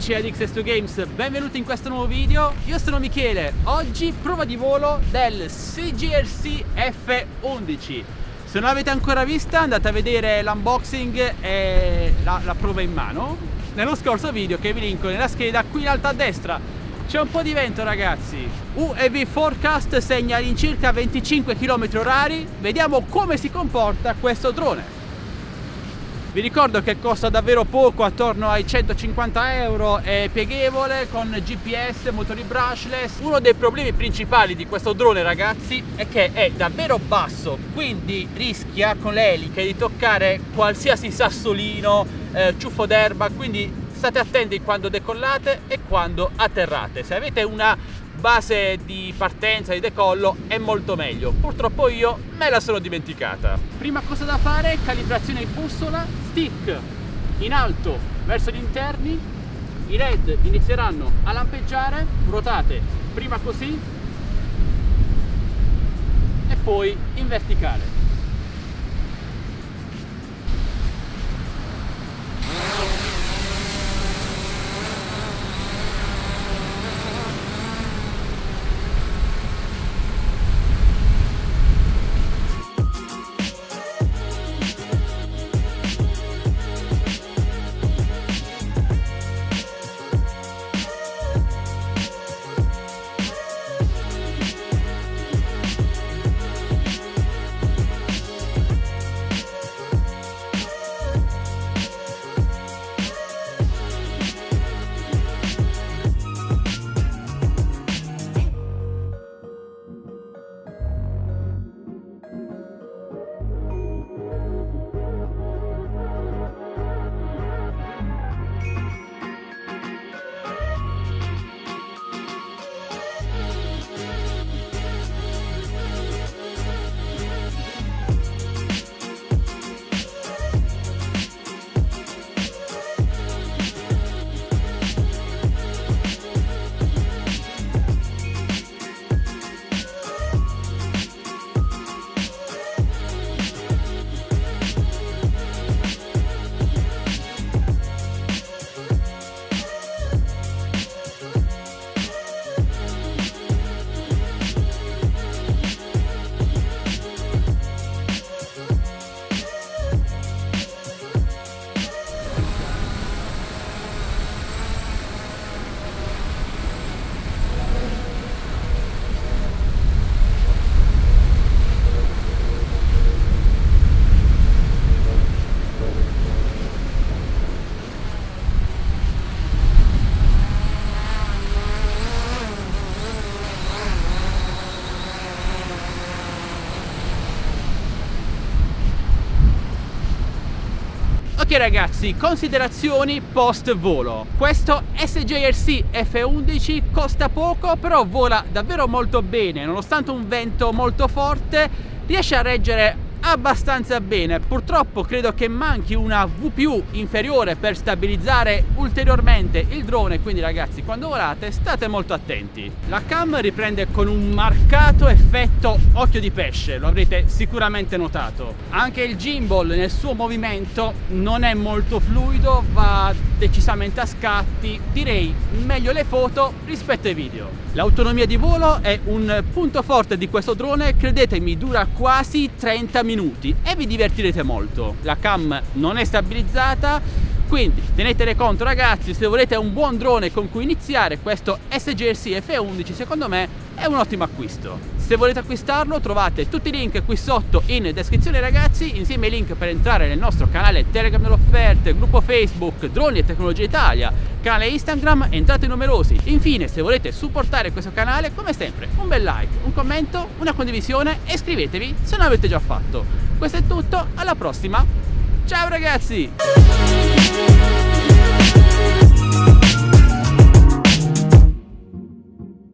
amici di X2 Games, benvenuti in questo nuovo video. Io sono Michele, oggi prova di volo del CGRC F11. Se non l'avete ancora vista andate a vedere l'unboxing e la prova in mano nello scorso video che vi linko nella scheda qui in alto a destra. C'è un po' di vento ragazzi, UAV Forecast segna all'incirca 25 km/h, vediamo come si comporta questo drone. Vi ricordo che costa davvero poco, attorno ai 150 euro, è pieghevole con GPS, motori brushless. Uno dei problemi principali di questo drone ragazzi è che è davvero basso, quindi rischia con le eliche di toccare qualsiasi sassolino, ciuffo d'erba, quindi state attenti quando decollate e quando atterrate. Se avete una base di partenza, di decollo è molto meglio. Purtroppo io me la sono dimenticata. Prima cosa da fare, calibrazione bussola, stick in alto verso gli interni, i LED inizieranno a lampeggiare, ruotate prima così e poi in verticale. Ok ragazzi, considerazioni post volo. Questo SGRC F11 costa poco, però vola davvero molto bene, nonostante un vento molto forte riesce a reggere abbastanza bene. Purtroppo credo che manchi una VPU inferiore per stabilizzare ulteriormente il drone, quindi ragazzi quando volate state molto attenti. La cam riprende con un marcato effetto occhio di pesce, lo avrete sicuramente notato. Anche il gimbal nel suo movimento non è molto fluido, va decisamente a scatti, direi meglio le foto rispetto ai video. L'autonomia di volo è un punto forte di questo drone, credetemi dura quasi 30 minuti e vi divertirete molto. La cam non è stabilizzata, quindi tenetene conto ragazzi, se volete un buon drone con cui iniziare, questo SGRC F11 secondo me è un ottimo acquisto. Se volete acquistarlo trovate tutti i link qui sotto in descrizione ragazzi, insieme ai link per entrare nel nostro canale Telegram delle offerte, gruppo Facebook Droni e Tecnologia Italia, canale Instagram, entrate numerosi. Infine se volete supportare questo canale, come sempre un bel like, un commento, una condivisione e iscrivetevi se non l'avete già fatto. Questo è tutto, alla prossima, ciao ragazzi!